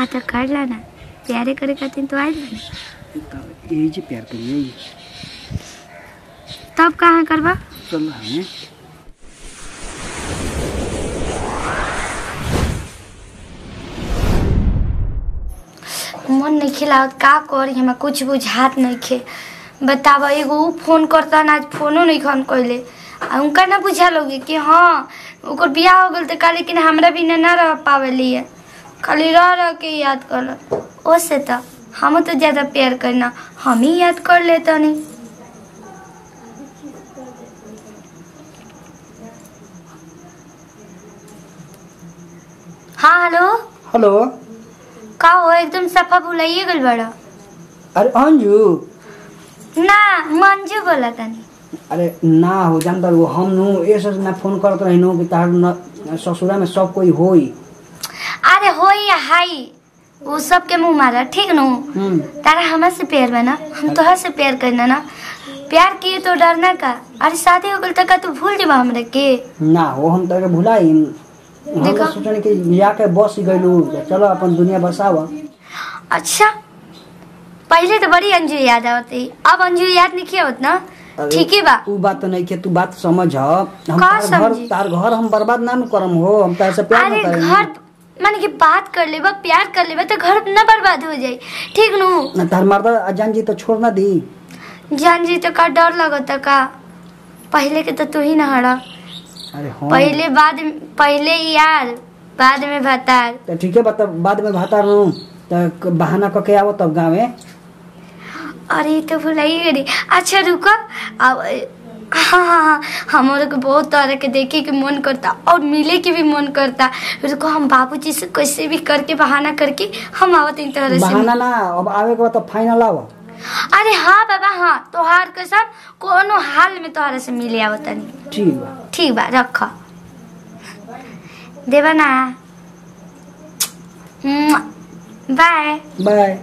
आ तो कर ला ना प्यारे करे खातिर तो आज यही जी प्यार करिए तब कहाँ करबा चल हमें मन नहीं खिलावत का करी हमें कुछ बुझात नहीं खे बताब एगो फोन करता ना आज फोनो नहीं खन कैले उनका ना बुझा लोगे कि हाँ ओकर बियाह हो गल तो का लेकिन हमरा भी ना रह पावेली है खाली रह के याद कर ओसे तो हम तो ज्यादा प्यार करना हम ही याद कर लेता नहीं। हाँ हेलो हेलो का हो एकदम सफा भुलाइए गल बड़ा। अरे अंजू ना मंजू बोला तनी। अरे ना हो जानता वो हम नु ऐसे ना फोन करत रही नु कि तार ससुरा में सब कोई होई। अरे होई या हाई वो सब के मुंह मारा ठीक नु तारा हमसे से प्यार बना हम तोहर से प्यार करना ना प्यार किए तो डरना का। अरे शादी हो गल तक तू भूल जेबा हमरे के ना हो हम तके भुलाई हम तो सोचने कि जाके बस गइलू चलो अपन दुनिया बसावा। अच्छा पहले तो बड़ी अंजू याद आवती अब अंजू याद नहीं किया होत ना ठीक है बा तू बात नहीं के तू बात समझ हम तार घर हम बर्बाद ना करम हो हम तार से प्यार ना करें। घर माने कि बात कर लेबा प्यार कर लेबा तो घर ना बर्बाद हो जाए ठीक नु ना तार मर्दा अजान जी तो छोड़ ना दी जान जी तो का डर लगता का पहले के तो तू ही ना हड़ा। अरे हाँ पहले यार बाद में भतार तो ठीक है बता बाद में भतार नु तो बहाना करके आओ तब गाँव में। अरे तो भुलाइए गई। अच्छा रुको अब हाँ हमारे को बहुत तरह के देखे के मन करता और मिले के भी मन करता। रुको हम बाबूजी से कैसे भी करके बहाना करके हम आवत इन तरह से बहाना ना अब आवे के बाद तो फाइनल आओ। अरे हाँ बाबा हाँ तोहार कसम कोनो हाल में तोहार से मिले आवत नहीं ठीक बा रख देवा ना बाय बाय।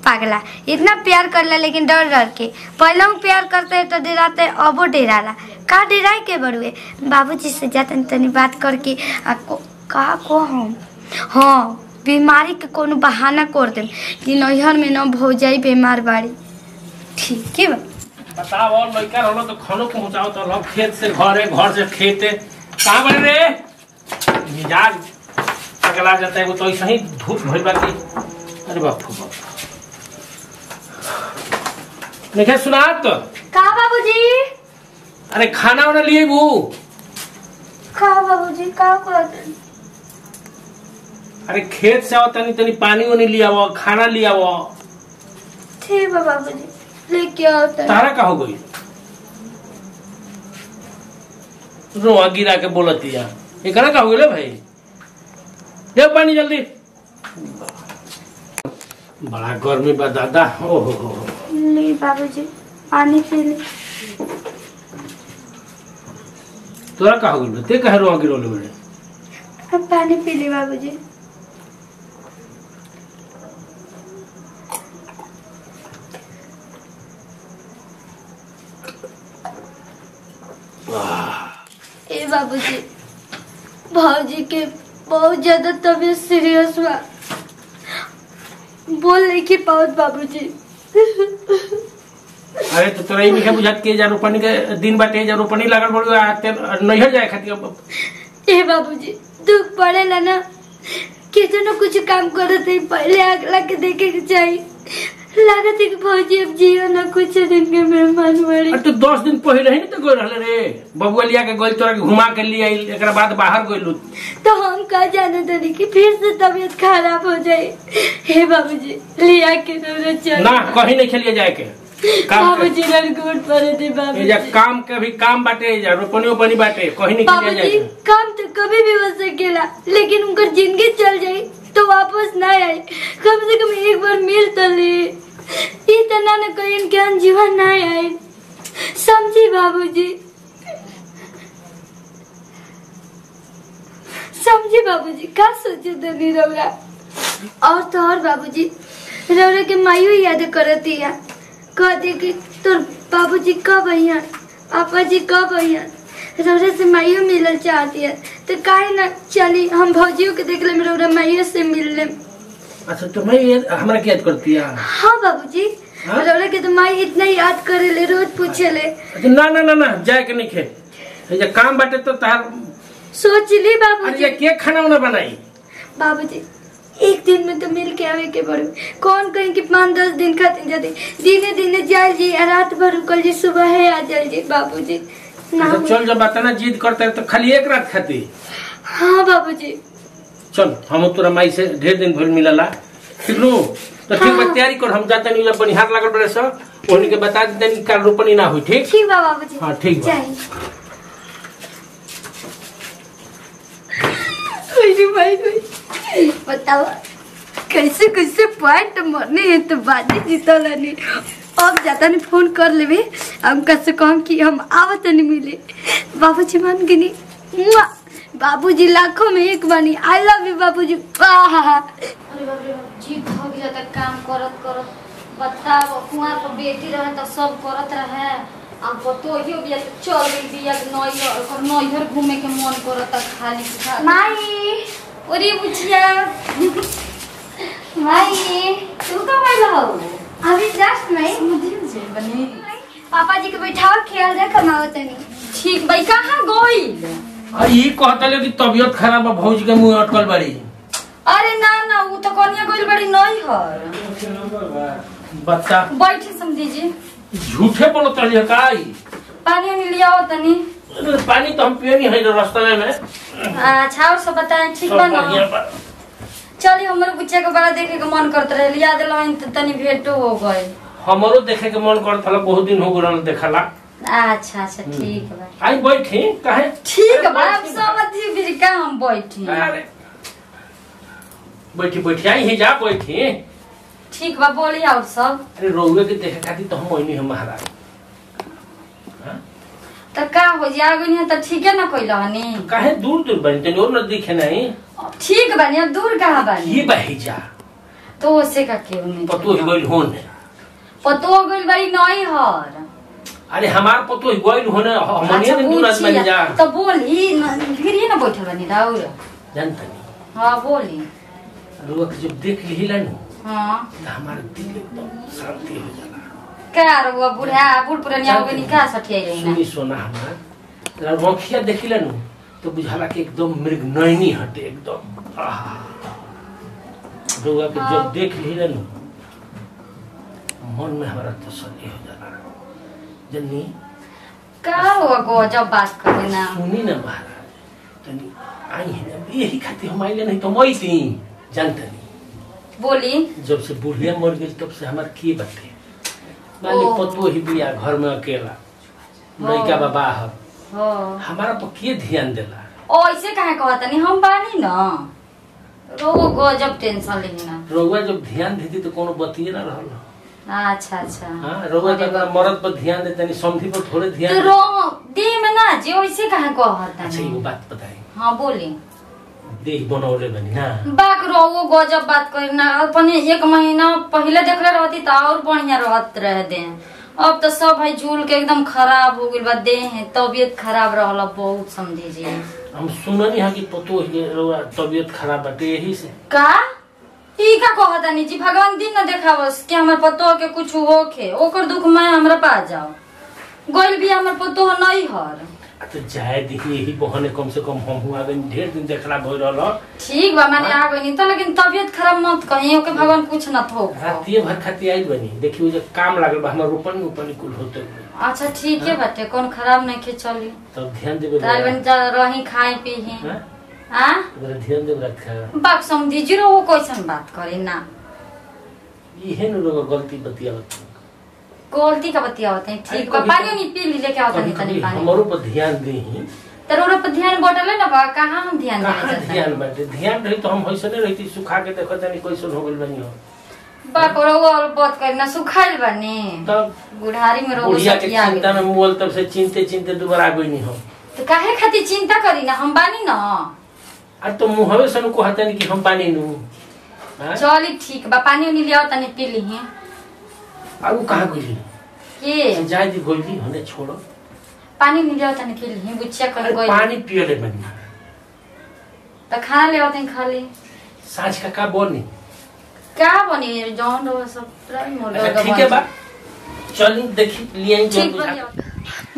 पागला इतना प्यार कर ला लेकिन डर डर के पहले हम प्यार करते है तो डराते अब डराला का डराए के बड़ुए बाबूजी से जाते तनी बात करके का को हम हाँ बीमारी के कोनो बहाना कर दे कि नैहर में न हो जाई बीमार बाड़ी ठीक है बताओ और लड़का रहलो तो खानो पहुंचाओ तो लोग खेत से घरे घर से खेते कहां बने रे मिजाज पगला जाता है वो तो ऐसे ही धूप भइल बाकी। अरे बाप रे बाप नहीं सुनात का बाबूजी। अरे खाना वाना लिए वो का बाबूजी का करते अरे खेत से आओ तनी तनी पानी वानी लिया वो खाना लिया वो ठीक है बाबूजी लेके आओ तारा का हो गई रोआ गिरा के बोलती है ये करा का हो गई भाई दे पानी जल्दी बड़ा गर्मी बा दादा ओहो ले बाबूजी पानी पी ले। तोरा का हो गई ते कहे रोआ गिरोले बड़े अब पानी पी ले बाबूजी। ए बाबूजी भाजी के बहुत ज्यादा तबीयत सीरियस हुआ बोल नहीं की पाओ बाबूजी। अरे तो तोरा नहीं बुझात के जा रोपनी के दिन बाटे जा रोपनी लागल बड़ नैहर जाए खातिर ए बाबूजी दुख पड़ेला ना कितना कुछ काम करते पहले अगला के देखे के चाहिए लागत है कि भौजी अब जियो ना कुछ दिन के मेहमान बड़ी। अरे तो 10 दिन पहले ही तो गए रहले रे बबुआ लिया के गोल तोरा के घुमा के लिए एकरा बाद बाहर गइलू तो हम का जाने तनी कि फिर से तबीयत खराब हो जाए। हे बाबूजी लिया के चल ना कहीं नहीं खेलिए जाए के बाबूजी लड़कोट पड़े थे बाबूजी जा काम के भी काम बाटे जा रोपनी ओपनी बाटे कहीं नहीं खेलिए जाए काम तो कभी भी हो सकेला लेकिन उनकर जिंदगी चल जाए तो वापस ना आए कम से कम एक बार मिल तो ले इतना न कहीं ज्ञान जीवन ना आए समझी बाबूजी समझी बाबूजी का सोचे तो नहीं रौरा और तो और बाबूजी रौरा के मायू याद करती है कहती कि तो बाबूजी कब आइया पापा जी कब आइया रौरा से मायू मिलल चाहती है तो काहे ना चली हम भौजियों के देख ले रौरा मायू से मिल ले अच्छा तो मैं हमरा की याद करती है? हाँ बाबूजी, हाँ? रौला के तो माई इतना याद करे ले, रोज पूछे ले। अच्छा ना ना ना ना जाए के नहीं खे, ये काम बाटे तो तार सोच ली अरे बाबूजी। ये के खाना उना बनाई? बाबूजी एक दिन में तो मिल के आवे के बड़ू, कौन कहीं कि 5-10 दिन खातिर जाते, दिने दिने जाल जी, रात भर रुकल जी, सुबह है आ जाल जी बाबूजी। अच्छा चल जब बातना जिद करते है तो खाली एक रात खाती। हाँ बाबूजी। चल हम तोरा माई से ढेर दिन भर मिलला, ठीक नु? तो ठीक बा, तैयारी कर, हम जाते नहीं बनिहार लागल बड़े सब, उन्हीं के बता देते नहीं काल रोपनी ना हुई। ठीक ठीक बा बाबूजी। हाँ ठीक बा। भाई बताओ कैसे कैसे पॉइंट मरने हैं तो बाजी जीतला नहीं। अब जाता नहीं फोन कर लेवे, हम कैसे कहम कि हम आवत नहीं मिले। बाबूजी मान के नहीं, बाबूजी लाखों में एक बानी। आई लव यू बाबूजी। अरे बाप रे, जी थक जाता काम करत करत। बताओ कुआं पर बेटी रहे तो सब करत रहे, अब तो ही बिया चल गई बिया नैहर घूमे के मन करता खाली खा। माई अरे बुचिया माई तू कब आइला हो? अभी जस्ट नहीं मुझे बनी पापा जी के बैठाओ, ख्याल रख कमावत नहीं। ठीक भाई कहाँ गई? ये कहता ले कि तबीयत खराब है, भौजी के मुंह अटकल बड़ी। अरे ना ना वो तो कनिया गई बड़ी नैहर। बच्चा बैठे समझी जी, झूठे बोलो तलिया काई? पानी नहीं लिया हो तनी? पानी तो हम पिए नहीं है रास्ते में। अच्छा और सब बताएं, ठीक बा ना? चलिए हमारे बच्चे के बड़ा देखे के मन करते रहे, लिया दिल तनी भेंटो हो गए। हमारो देखे के मन करता था, बहुत दिन हो गए देखला। अच्छा अच्छा ठीक बा। आई बैठी काहे? ठीक बा, अब समझी फिर का हम बैठी। अरे बैठी बैठी आई है, जा बैठी। ठीक बा बोली और सब। अरे रोवे के देखे खातिर तो हम वही है महाराज। तो का हो जा गई है तो ठीक है ना कोई लहनी? काहे दूर दूर बनी तनी और नजदीक है नहीं? ठीक बनी, अब दूर कहाँ बनी? ये बही जा तो उसे का के पतो ही गइल होने। पतो गइल बड़ी नैहर। अरे हमार पतो ही गइल होने, हमने ने दूर आज बनी जा। तो बोली फिर ये ना बैठल बनी राउर। जानता नहीं। हाँ बोली। रोक जब देख ली ला नु, हाँ तो हमारे दिल एकदम शांति हो जाला। क्या रुआ बूढ़ पुरानिया हो गई क्या सठिया रही ना? सुनी सोना हमार रखिया देखिला नु तो बुझाला कि एकदम मृग नयनी हटे एकदम। रोगा के जब देख ली ला नु मन में हमारा तसल्ली हो जाला। जन्नी का हुआ गो जब बात करे ना? सुनी ना महाराज, तनी आई है ना, यही खातिर हम आइले नहीं तो मैं थी जानता नहीं। बोली जब से बुढ़िया मर गई तब से हमार की बातें मानी पतो ही बिया घर में अकेला लड़का बाबा है, हमारा पर के ध्यान देला? ओ ऐसे काहे कहता नहीं, हम बानी ना रो गो जब टेंशन लेही ना। रोगा जब ध्यान देती तो कोनो बतिए ना रहल। अच्छा अच्छा हां रोगा जब मरद पर ध्यान देते नहीं, समझी पर थोड़े ध्यान तो रो दे में ना जे ऐसे काहे कहता? अच्छा ये बात बताई। हां बोली। देह बनौले बनी ना बाक रो गजब बात करी ना। अपने 1 महीना पहले देखले रहती तो और बढ़िया रहत रह दे। अब तो सब है झूल के एकदम खराब हो गइल बा, देह तबीयत खराब रहला बहुत समझी जी। हम सुननी है कि पतो ही रोगा तबीयत खराब बाटे यही से का ई का कहता नहीं जी? भगवान दिन न देखावस कि हमर पतो के कुछ होखे, ओकर दुख मैं हमरा पास जाओ। गोइल भी हमर पतो नहीं हर तो जाए देखी यही बहाने कम से कम हम हुआ गई, ढेर दिन देखला भइल रहल। ठीक बा माने आ गई तो, लेकिन तबीयत खराब मत कहीं ओके भगवान कुछ न थो। रातिए भर खाती आई बनी, देखियो जे काम लागल बा हमर रोपन ऊपर कुल होते। अच्छा ठीक है बाटे, कौन खराब नहीं के चली। तब ध्यान देबे ताल बन जा रही खाई पी ही। हां जरा ध्यान देबे रखा। बाप समझी जीरो वो कैसन बात करे ना? इहे न लोग गलती बतियावत। गलती का बतियावत है? ठीक बा पानी नहीं पी ली लेके आवत नहीं तनी पानी। हमरो पर ध्यान देही तरोरा पर ध्यान बटले ना बा, कहां हम ध्यान कहाँ देते? ध्यान बाटे? ध्यान रही तो हम होइसे नहीं रहती, सुखा के देखत नहीं कैसन हो गेल बनी हो। बाप रो और बात करना सुखाइल बनी तब बुढ़ारी में रोग बुढ़िया के सटिया चिंता में मोल तब से चिंते चिंते दोबारा गई नहीं हो। तो काहे खातिर चिंता करी ना, हम बानी ना। अब तो मुहवे सन को हतन कि हम पानी नु। चली ठीक बा, पानी उनी लियाओ तनी पी ली है। अब कहां गई के जाय दी गोली होने छोड़ो, पानी नहीं लियाओ तनी पी ली है। बुच्चिया कर गई पानी पियले बनी तो खाना लियाओ तनी खा ली। साँझ का बोनी क्या बनी जौन रहो सब प्राय मोड़ अच्छा ठीक है बा चल देखी लिए ठीक बनी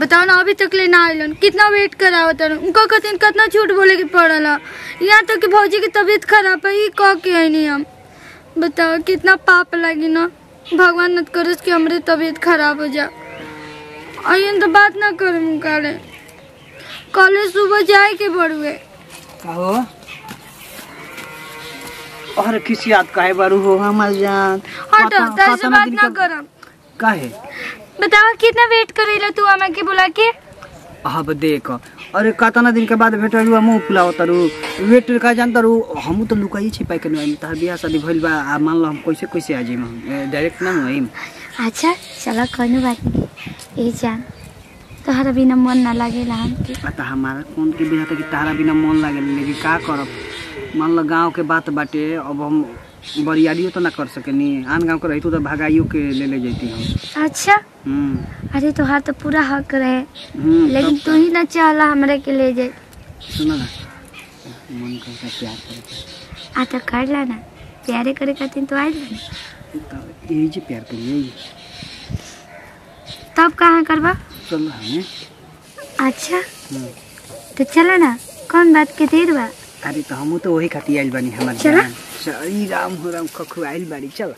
बताओ ना अभी तक ले ना आइलन कितना वेट करावत तर उनका कहते कितना झूठ बोले के पड़ला यहाँ तक कि भौजी की तबीयत खराब है ये कह के आई नहीं हम बताओ कितना पाप लगी ना भगवान न करे कि हमारी तबीयत खराब हो जा आइए तो बात ना करूँ काले कल सुबह जाए के बड़ुए कहो और किसी याद काहे बारू हो हमार जान हटो तेरे से बात ना करम काहे बताओ कितना वेट करेला तू हमें के बुला के अब देख अरे कतना दिन के बाद भेटलू मुंह फुलाओ तारू वेट का जान तारू हम तो लुकाई छिपाई के नहीं तार बियाह शादी भइल बा आ मान लो हम कैसे आ जाइम डायरेक्ट ना होइम अच्छा चलो कोनो बात नहीं ए जान तोहरा बिना मन ना लागेला हमके पता हमारा कौन के बियाह तक तारा बिना मन लागेल लेकिन का करब मान लो गांव के बात बाटे अब हम बरियारियो तो ना कर सकेनी आन गांव के रहितो तो भगाइयो के ले जैती हम अच्छा अरे तोहार तो पूरा हक रहे लेकिन तू ही ना चाहला हमरे के ले जाए सुनो ना मन करता प्यार करे आ तो कर ला ना प्यारे करे खातिर तो आइल यही जे प्यार करिए तब कहाँ करबा चलो हमें अच्छा तो चला ना कौन बात के देर बा अरे तो हम तो वही खातिर आइल बानी हमार चला सही राम हो राम खखु आइल बाड़ी चल